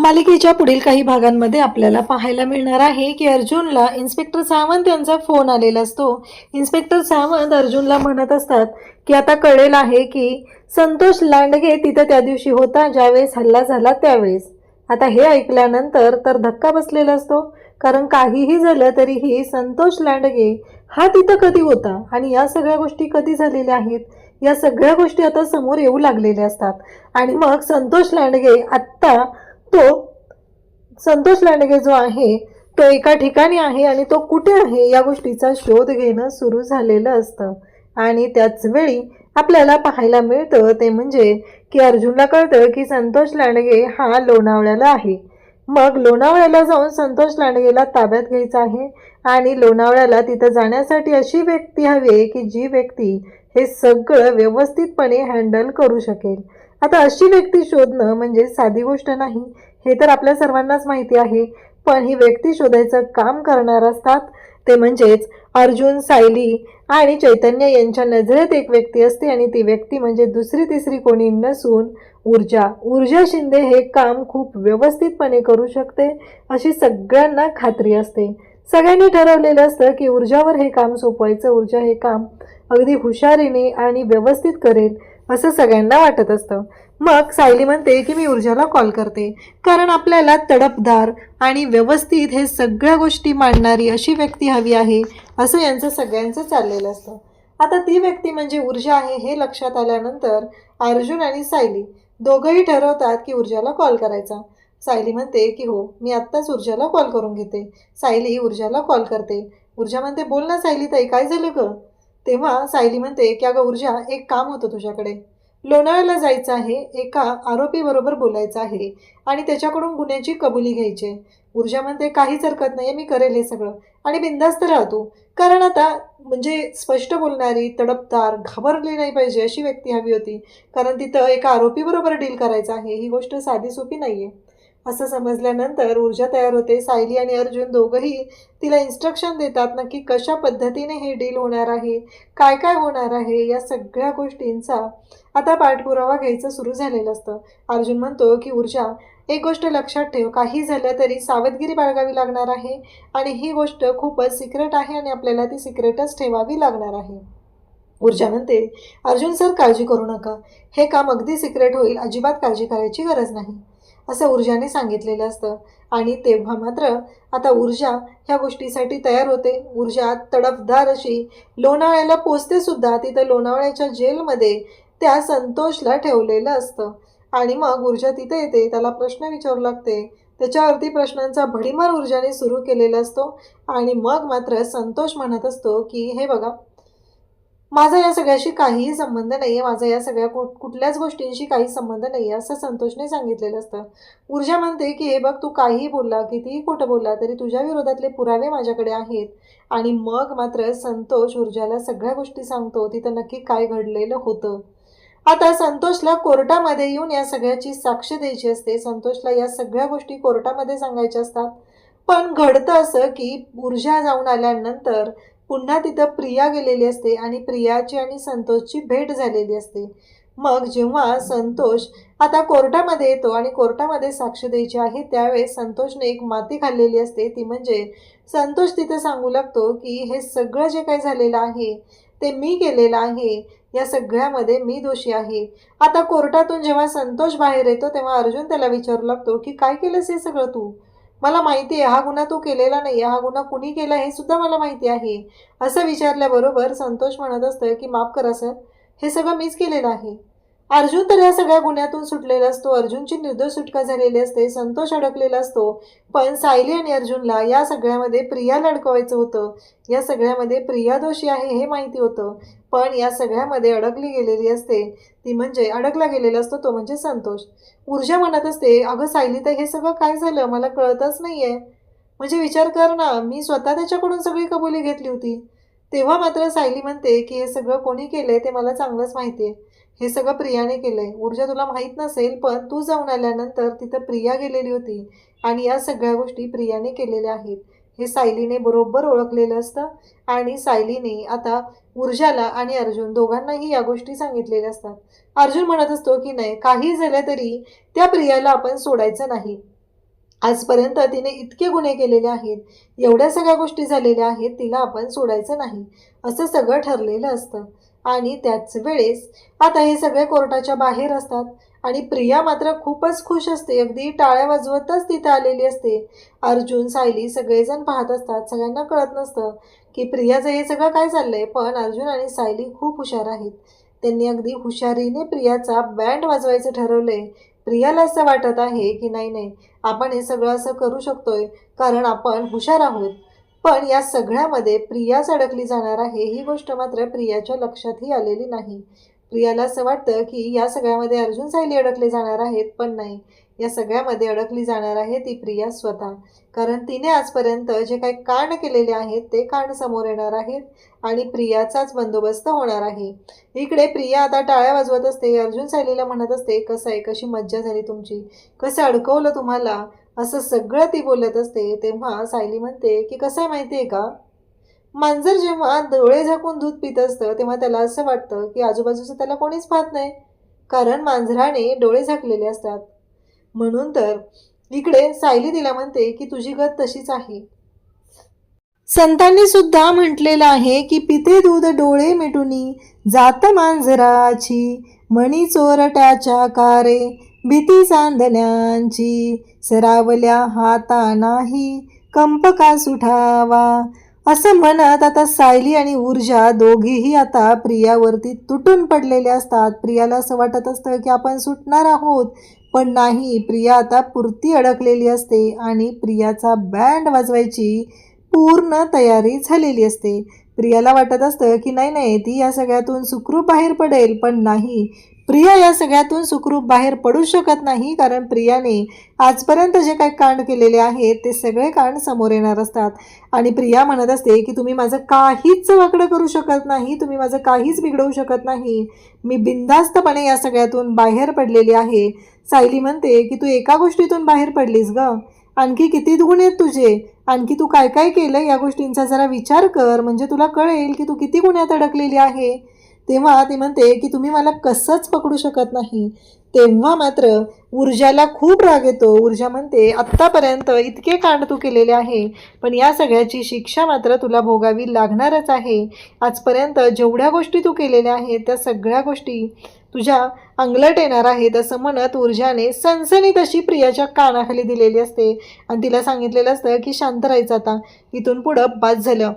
मालिकेच्या पुढील काही भागांमध्ये आपल्याला पाहायला मिळणार आहे की अर्जुनला इन्स्पेक्टर सावंत यांचा फोन आलेला असतो। इन्स्पेक्टर सावंत अर्जुनला म्हणत असतात की आता कळेल आहे की संतोष लांडगे तिथं त्या दिवशी होता ज्यावेळेस हल्ला झाला त्यावेळेस। आता हे ऐकल्यानंतर तर धक्का बसलेला असतो, कारण काहीही झालं तरीही संतोष लांडगे हा तिथं कधी होता आणि या सगळ्या गोष्टी कधी झालेल्या आहेत, या सगळ्या गोष्टी आता समोर येऊ लागलेल्या असतात। आणि मग संतोष लांडगे आत्ता संतोष लांडगे जो आहे तो एका ठिकाणी आहे आणि तो कुठे आहे या गोष्टीचा शोध घेणं सुरू झालेलं असतं। आणि त्याच वेळी आपल्याला पाहायला मिळतं ते म्हणजे की अर्जुनला कळतं की संतोष लांडगे हा लोणावळ्याला आहे। मग लोणावळ्याला जाऊन संतोष लांडगेला ताब्यात घ्यायचं आहे आणि लोणावळ्याला तिथं जाण्यासाठी अशी व्यक्ती हवी आहे की जी व्यक्ती हे सगळं व्यवस्थितपणे हँडल करू शकेल। आता अशी व्यक्ती शोधणं म्हणजे साधी गोष्ट नाही, हे तर आपल्या सर्वांनाच माहिती आहे। पण ही व्यक्ती शोधायचं काम करणार असतात ते म्हणजेच अर्जुन, सायली आणि चैतन्य यांच्या नजरेत एक व्यक्ती असते आणि ती व्यक्ती म्हणजे दुसरी तिसरी कोणी नसून ऊर्जा शिंदे हे काम खूप व्यवस्थितपणे करू शकते अशी सगळ्यांना खात्री असते। सगळ्यांनी ठरवलेलं असतं की ऊर्जावर हे काम सोपवायचं, ऊर्जा हे काम अगदी हुशारीने आणि व्यवस्थित करेल असं सगळ्यांना वाटत असतं। मग सायली म्हणते की मी ऊर्जाला कॉल करते, कारण आपल्याला तडफदार आणि व्यवस्थित हे सगळ्या गोष्टी मांडणारी अशी व्यक्ती हवी आहे असं यांचं सगळ्यांचं चाललेलं असतं। आता ती व्यक्ती म्हणजे ऊर्जा आहे हे लक्षात आल्यानंतर अर्जुन आणि सायली दोघंही ठरवतात की ऊर्जाला कॉल करायचा। सायली म्हणते की हो, मी आत्ताच ऊर्जाला कॉल करून घेते। सायली ऊर्जाला कॉल करते। ऊर्जा म्हणते बोल ना सायली ताई, काय झालं ग? तेव्हा सायली म्हणते की अगं ऊर्जा, एक काम होतं तुझ्याकडे। लोणावळ्याला जायचं आहे, एका आरोपी बरोबर बोलायचं आहे आणि त्याच्याकडून गुन्ह्याची कबुली घ्यायची। ऊर्जा म्हणते काहीच हरकत नाही, मी करेल हे सगळं आणि बिंदास्त राहतो, कारण आता म्हणजे स्पष्ट बोलणारी, तडफदार, घाबरली नाही पाहिजे अशी व्यक्ती हवी होती, कारण तिथं एका आरोपी बरोबर डील करायचं आहे, ही गोष्ट साधी सोपी नाहीये असं समजल्यानंतर ऊर्जा तयार होते। सायली आणि अर्जुन दोघंही तिला इन्स्ट्रक्शन देतात नक्की कशा पद्धतीने हे डील होणार आहे, काय काय होणार आहे, या सगळ्या गोष्टींचा आता पाठपुरावा घ्यायचं सुरू झालेलं असतं। अर्जुन म्हणतो की ऊर्जा, एक गोष्ट लक्षात ठेव, काही झालं तरी सावधगिरी बाळगावी लागणार आहे आणि ही गोष्ट खूपच सिक्रेट आहे आणि आपल्याला ती सिक्रेटच ठेवावी लागणार आहे। ऊर्जा म्हणते अर्जुन सर, काळजी करू नका, हे काम अगदी सिक्रेट होईल, अजिबात काळजी करायची गरज नाही असं ऊर्जाने सांगितलेलं असतं। आणि तेव्हा मात्र आता ऊर्जा ह्या गोष्टीसाठी तयार होते। ऊर्जा तडफदार अशी लोणावळ्याला पोचते सुद्धा। तिथं लोणावळ्याच्या जेलमध्ये त्या संतोषला ठेवलेलं असतं आणि मग ऊर्जा तिथे येते, त्याला प्रश्न विचारू लागते। त्याच्यावरती प्रश्नांचा भडीमार ऊर्जाने सुरू केलेला असतो आणि मग मात्र संतोष म्हणत असतो की हे बघा, माझा या सगळ्याशी काहीही संबंध नाहीये, माझा या सगळ्या कुठल्याच गोष्टींशी काही संबंध नाहीये असं संतोषने सांगितलेलं असतं। ऊर्जा म्हणते की हे बघ, तू काहीही बोलला, कितीही खोटं बोलला तरी तुझ्या विरोधातले पुरावे माझ्याकडे आहेत। आणि मग मात्र संतोष ऊर्जाला सगळ्या गोष्टी सांगतो, तिथं नक्की काय घडलेलं होतं। आता संतोषला कोर्टामध्ये येऊन या सगळ्याची साक्ष द्यायची असते, संतोषला या सगळ्या गोष्टी कोर्टामध्ये सांगायच्या असतात। पण घडतं असं की ऊर्जा जाऊन आल्यानंतर पुन्हा तिथं प्रिया गेलेली असते आणि प्रियाची आणि संतोषची भेट झालेली असते। मग जेव्हा संतोष आता कोर्टामध्ये येतो आणि कोर्टामध्ये साक्ष द्यायची आहे त्यावेळेस संतोषने एक माती खाल्लेली असते, ती म्हणजे संतोष तिथं सांगू लागतो की हे सगळं जे काही झालेलं आहे ते मी केलेलं आहे, या सगळ्यामध्ये मी दोषी आहे। आता कोर्टातून जेव्हा संतोष बाहेर येतो तेव्हा अर्जुन त्याला विचारू लागतो की काय केलंस हे सगळं तू? मला माहिती आहे हा गुन्हा तू केलेला नाही, हा गुन्हा कुणी केला हे सुद्धा मला माहिती आहे असं विचारल्याबरोबर संतोष म्हणत असतं की माफ करा सर, हे सगळं मीच केलेलं आहे। अर्जुन तर या सगळ्या गुन्ह्यातून सुटलेला असतो, अर्जुनची निर्दोष सुटका झालेली असते, संतोष अडकलेला असतो। पण सायली आणि अर्जुनला या सगळ्यामध्ये प्रियाला अडकवायचं होतं, या सगळ्यामध्ये प्रिया दोषी आहे हे माहिती होतं, पण या सगळ्यामध्ये अडकली गेलेली असते ती म्हणजे अडकला गेलेला असतो तो म्हणजे संतोष। ऊर्जा म्हणत असते अगं सायली तर हे सगळं काय झालं मला कळतच नाहीये, म्हणजे विचार कर ना, मी स्वतः त्याच्याकडून सगळी कबुली घेतली होती। तेव्हा मात्र सायली म्हणते की हे सगळं कोणी केलंय ते मला चांगलंच माहिती आहे, हे सगळं प्रियाने केलंय। ऊर्जा तुला माहीत नसेल पण तू जाऊन आल्यानंतर तिथं प्रिया गेलेली होती आणि या सगळ्या गोष्टी प्रियाने केलेल्या आहेत हे सायलीने बरोबर ओळखलेलं असतं। आणि सायलीने आता ऊर्जाला आणि अर्जुन दोघांनाही या गोष्टी सांगितलेल्या असतात। अर्जुन म्हणत असतो की नाही, काही झालं तरी त्या प्रियाला आपण सोडायचं नाही, आजपर्यंत तिने इतके गुन्हे केलेले आहेत, एवढ्या सगळ्या गोष्टी झालेल्या आहेत, तिला आपण सोडायचं नाही असं सगळं ठरलेलं असतं. आणि त्याच वेळेस आता हे सगळे कोर्टाच्या बाहेर असतात आणि प्रिया मात्र खूपच खुश असते, अगदी टाळ्या वाजवतच तिथे आलेली असते. अर्जुन, सायली सगळेजण पाहत असतात. सगळ्यांना कळत नसतं की प्रियाचं हे सगळं काय चाललंय, पण अर्जुन आणि सायली खूप हुशार आहेत. त्यांनी अगदी हुशारीने प्रियाचा बँड वाजवायचं ठरवलंय. प्रियाला असं वाटत आहे की नाही नाही, आपण हे सगळं असं करू शकतोय कारण आपण हुशार आहोत. पण या सगळ्यामध्ये प्रियाच अडकली जाणार आहे ही गोष्ट मात्र प्रियाच्या लक्षातही आलेली नाही. प्रियाला असं वाटतं की या सगळ्यामध्ये अर्जुन, सायली अडकले जाणार आहेत, पण नाही, या सगळ्यामध्ये अडकली जाणार आहे ती प्रिया स्वतः. कारण तिने आजपर्यंत जे काही कांड केलेले आहेत ते कांड समोर येणार आहेत आणि प्रियाचाच बंदोबस्त होणार आहे. इकडे प्रिया आता टाळ्या वाजवत असते. अर्जुन सायलीला म्हणत असते, कसं आहे, कशी मज्जा झाली तुमची, कसं अडकवलं तुम्हाला, असं सगळं ती बोलत असते. तेव्हा सायली म्हणते की कसं आहे माहिती आहे का, मांजर जेव्हा डोळे झाकून दूध पित असतं तेव्हा त्याला असं वाटतं की आजूबाजूचं त्याला कोणीच पाहत नाही, कारण मांजराने डोळे झाकलेले असतात. म्हणून तर इकडे सायली तिला म्हणते की तुझी गत तशीच आहे. संतांनी सुद्धा म्हटलेलं आहे की पिते दूध डोळे मिटुनी, जात मांजराची, मणी चोरट्याच्या कारे, भीती चांदण्यांची, सरावल्या हाता नाही, कंप का सुठावा. असं म्हणत आता सायली आणि ऊर्जा दोघीही आता प्रियावरती तुटून पडलेले असतात. प्रियाला असं वाटत असतं की आपण सुटणार आहोत, पण नाही, प्रिया आता पुरती अडकलेली असते आणि प्रियाचा बँड वाजवायची पूर्ण तयारी झालेली असते. प्रियाला वाटत असतं की नाही नाही, ती या सगळ्यातून सुखरूप बाहेर पडेल, पण नाही, प्रिया या सगळ्यातून सुखरूप बाहेर पडू शकत नाही. कारण प्रियाने आजपर्यंत जे काही कांड केलेले आहेत ते सगळे कांड समोर येणार असतात आणि प्रिया म्हणत असते की तुम्ही माझं काहीच वाकडं करू शकत नाही, तुम्ही माझं काहीच बिघडवू शकत नाही, मी बिनधास्तपणे या सगळ्यातून बाहेर पडलेली आहे. सायली म्हणते की तू एका गोष्टीतून बाहेर पडलीस ग, आणखी किती गुण आहेत तुझे, आणखी तू काय काय केलं या गोष्टींचा जरा विचार कर, म्हणजे तुला कळेल की तू किती गुन्ह्यात अडकलेली आहे. तेव्हा ती म्हणते की तुम्ही मला कसंच पकडू शकत नाही. तेव्हा मात्र ऊर्जाला खूप राग येतो. ऊर्जा म्हणते आत्तापर्यंत इतके कांड तू केलेले आहे, पण या सगळ्याची शिक्षा मात्र तुला भोगावी लागणारच आहे. आजपर्यंत जेवढ्या गोष्टी तू केलेल्या आहेत त्या सगळ्या गोष्टी तुझ्या अंगलट येणार आहेत. असं म्हणत ऊर्जाने सणसणीत अशी प्रियाच्या कानाखाली दिलेली असते आणि तिला सांगितलेलं असतं की शांत राहायचं, आता इथून पुढं बास झालं,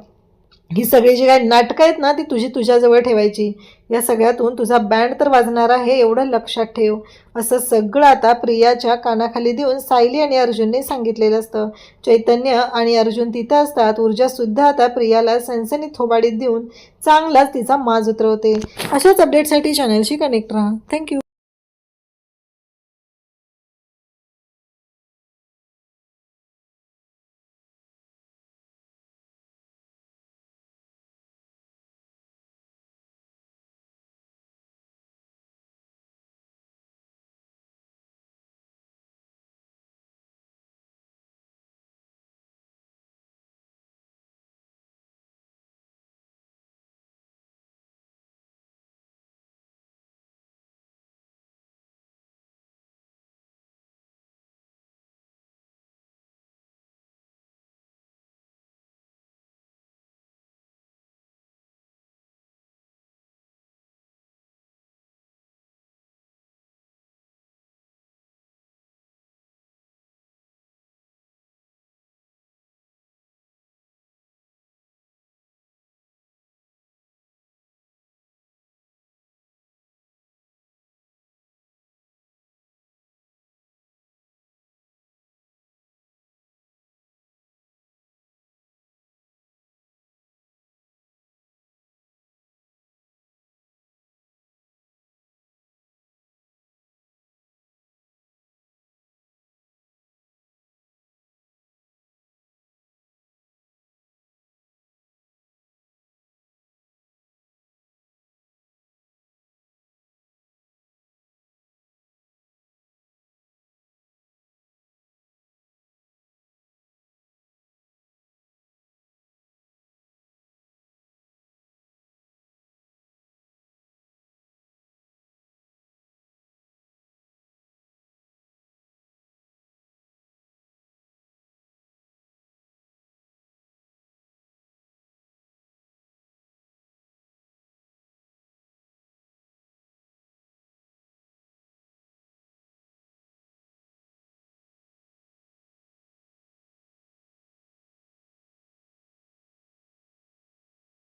ही सगळी जी काही नाटकं आहेत ना ती तुझ्याजवळ ठेवायची, या सगळ्यातून तुझा बँड तर वाजणार आहे एवढं लक्षात ठेव. असं सगळं आता प्रियाच्या कानाखाली देऊन सायली आणि अर्जुनने सांगितलेलं असतं. चैतन्य आणि अर्जुन तिथं असतात. ऊर्जासुद्धा आता प्रियाला सणसणीत थोबाडीत देऊन चांगलाच तिचा माज उतरवते. अशाच अपडेटसाठी चॅनलशी कनेक्ट राहा. थँक्यू.